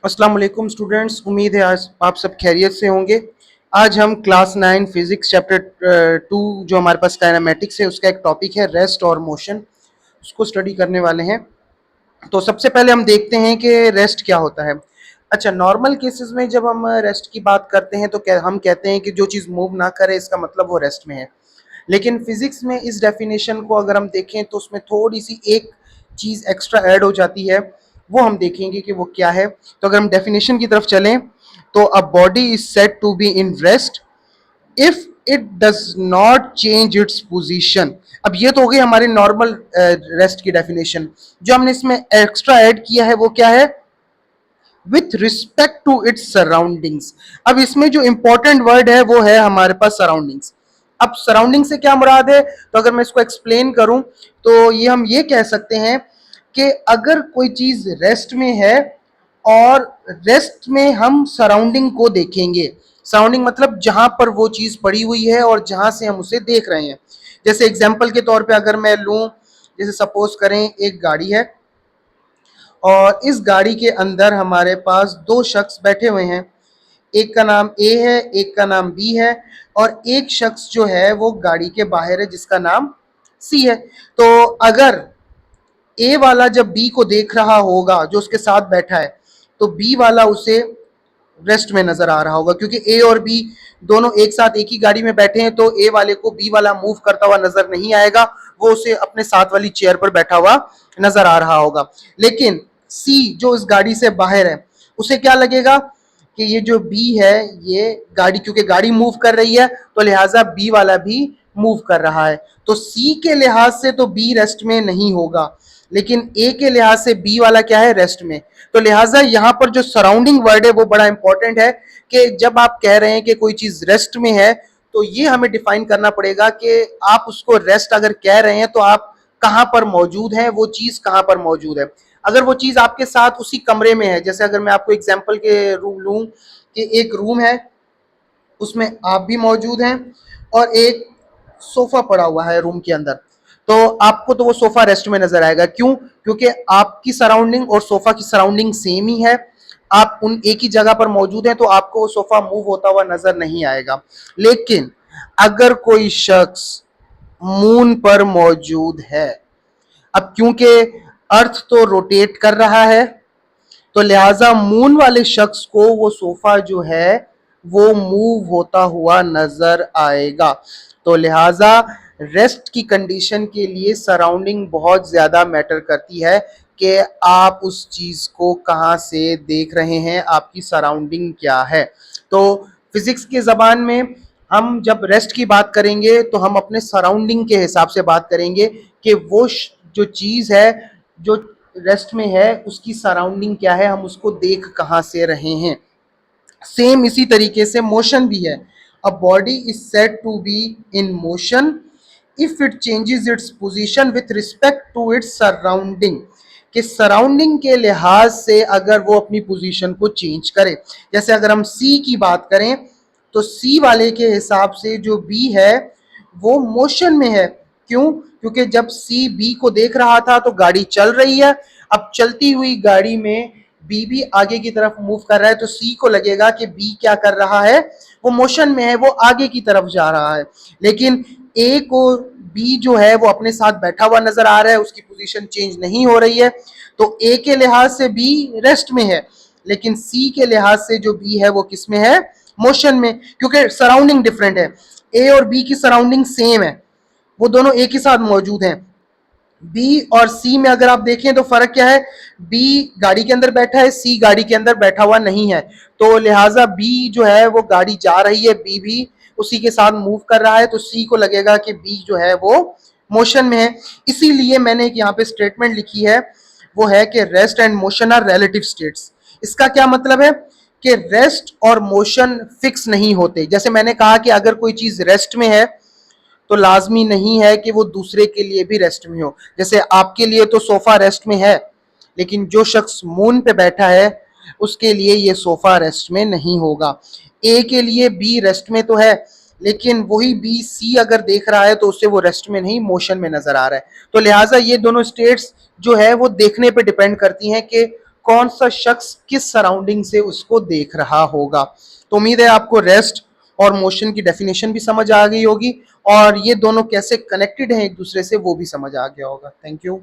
अस्सलाम वालेकुम स्टूडेंट्स, उम्मीद है आज आप सब खैरियत से होंगे। आज हम क्लास 9 फिजिक्स चैप्टर 2 जो हमारे पास काइनेमेटिक्स है उसका एक टॉपिक है रेस्ट और मोशन, उसको स्टडी करने वाले हैं। तो सबसे पहले हम देखते हैं कि रेस्ट क्या होता है। अच्छा, नॉर्मल केसेस में जब हम रेस्ट की बात करते हैं तो हम कहते हैं कि जो चीज़ मूव ना करे इसका मतलब वो रेस्ट में है। लेकिन फिजिक्स में इस डेफिनेशन को अगर हम देखें तो उसमें थोड़ी सी एक चीज़ एक्स्ट्रा ऐड हो जाती है, वो हम देखेंगे कि वो क्या है। तो अगर हम डेफिनेशन की तरफ चलें तो a body is said to be in rest if it does not change its position. अब ये तो हो गई हमारे नॉर्मल रेस्ट की डेफिनेशन। जो हमने इसमें एक्स्ट्रा ऐड किया है वो क्या है? With respect to its surroundings. अब इसमें जो इंपॉर्टेंट वर्ड है वो है हमारे पास सराउंडिंग्स। अब सराउंडिंग से क्या मुराद है? तो अगर मैं इसको एक्सप्लेन करूं तो ये हम ये कह सकते हैं कि अगर कोई चीज रेस्ट में है और रेस्ट में हम सराउंडिंग को देखेंगे। सराउंडिंग मतलब जहां पर वो चीज पड़ी हुई है और जहां से हम उसे देख रहे हैं। जैसे एग्जाम्पल के तौर पे अगर मैं लूं, जैसे सपोज करें एक गाड़ी है और इस गाड़ी के अंदर हमारे पास दो शख्स बैठे हुए हैं। एक का नाम ए है, एक का नाम बी है, और एक शख्स जो है वो गाड़ी के बाहर है जिसका नाम सी है। तो अगर ए वाला जब बी को देख रहा होगा जो उसके साथ बैठा है, तो बी वाला उसे रेस्ट में नजर आ रहा होगा, क्योंकि ए और बी दोनों एक साथ एक ही गाड़ी में बैठे हैं। तो ए वाले को बी वाला मूव करता हुआ नजर नहीं आएगा, वो उसे अपने साथ वाली चेयर पर बैठा हुआ नजर आ रहा होगा। लेकिन सी जो इस गाड़ी से बाहर है, उसे क्या लगेगा कि ये जो बी है, ये गाड़ी, क्योंकि गाड़ी मूव कर रही है तो लिहाजा बी वाला भी मूव कर रहा है। तो सी के लिहाज से तो बी रेस्ट में नहीं होगा, लेकिन ए के लिहाज से बी वाला क्या है? रेस्ट में। तो लिहाजा यहाँ पर जो सराउंडिंग वर्ड है वो बड़ा इंपॉर्टेंट है कि जब आप कह रहे हैं कि कोई चीज रेस्ट में है तो ये हमें डिफाइन करना पड़ेगा कि आप उसको रेस्ट अगर कह रहे हैं तो आप कहां पर मौजूद हैं, वो चीज कहां पर मौजूद है। अगर वो चीज आपके साथ उसी कमरे में है, जैसे अगर मैं आपको एग्जांपल के रूम लूं कि एक रूम है, उसमें आप भी मौजूद हैं और एक सोफा पड़ा हुआ है रूम के अंदर, तो आपको तो वो सोफा रेस्ट में नजर आएगा। क्यों? क्योंकि आपकी सराउंडिंग और सोफा की सराउंडिंग सेम ही है, आप उन एक ही जगह पर मौजूद हैं, तो आपको वो सोफा मूव होता हुआ नजर नहीं आएगा। लेकिन अगर कोई शख्स मून पर मौजूद है, अब क्योंकि अर्थ तो रोटेट कर रहा है, तो लिहाजा मून वाले शख्स को वो सोफा जो है वो मूव होता हुआ नजर आएगा। तो लिहाजा रेस्ट की कंडीशन के लिए सराउंडिंग बहुत ज्यादा मैटर करती है कि आप उस चीज को कहां से देख रहे हैं, आपकी सराउंडिंग क्या है। तो फिजिक्स की जबान में हम जब रेस्ट की बात करेंगे तो हम अपने सराउंडिंग के हिसाब से बात करेंगे कि वो जो चीज है जो रेस्ट में है उसकी सराउंडिंग क्या है, हम उसको देख कहां से रहे हैं। सेम इसी तरीके से मोशन भी है। A body is said to be in motion if it changes its position with respect to its surrounding. कि सराउंडिंग के लिहाज से अगर वो अपनी पोजीशन को चेंज करे। जैसे अगर हम सी की बात करें तो सी वाले के हिसाब से जो बी है वो मोशन में है। क्यों? क्योंकि जब सी बी को देख रहा था तो गाड़ी चल रही है। अब चलती हुई गाड़ी में बी भी आगे की तरफ मूव कर रहा है, तो सी को लगेगा कि बी क्या कर रहा है, वो मोशन में है, वो आगे की तरफ जा रहा है। लेकिन ए को बी जो है वो अपने साथ बैठा हुआ नजर आ रहा है, उसकी पोजीशन चेंज नहीं हो रही है। तो ए के लिहाज से बी रेस्ट में है, लेकिन सी के लिहाज से जो बी है वो किस में है? मोशन में, क्योंकि सराउंडिंग डिफरेंट है। ए और बी की सराउंडिंग सेम है, वो दोनों एक ही साथ मौजूद हैं। बी और सी में अगर आप देखें तो फर्क क्या है? बी गाड़ी के अंदर बैठा है, सी गाड़ी के अंदर बैठा हुआ नहीं है। तो लिहाजा बी जो है वो गाड़ी जा रही है, बी भी उसी के साथ मूव कर रहा है, तो सी को लगेगा कि बी जो है वो मोशन में है। इसीलिए मैंने एक यहाँ पे स्टेटमेंट लिखी है, वो है कि rest and motion are relative states. इसका क्या मतलब है कि रेस्ट और मोशन फिक्स नहीं होते। जैसे मैंने कहा कि अगर कोई चीज रेस्ट में है तो लाजमी नहीं है कि वो दूसरे के लिए भी रेस्ट में हो। जैसे आपके लिए तो सोफा रेस्ट में है, लेकिन जो शख्स मून पे बैठा है उसके लिए ये सोफा रेस्ट में नहीं होगा। ए के लिए बी रेस्ट में तो है, लेकिन वही बी सी अगर देख रहा है तो उससे वो रेस्ट में नहीं, मोशन में नजर आ रहा है। तो लिहाजा ये दोनों स्टेट्स जो है वो देखने पे डिपेंड करती हैं कि कौन सा शख्स किस सराउंडिंग से उसको देख रहा होगा। तो उम्मीद है आपको रेस्ट और मोशन की डेफिनेशन भी समझ आ गई होगी और ये दोनों कैसे कनेक्टेड हैं एक दूसरे से वो भी समझ आ गया होगा। Thank you.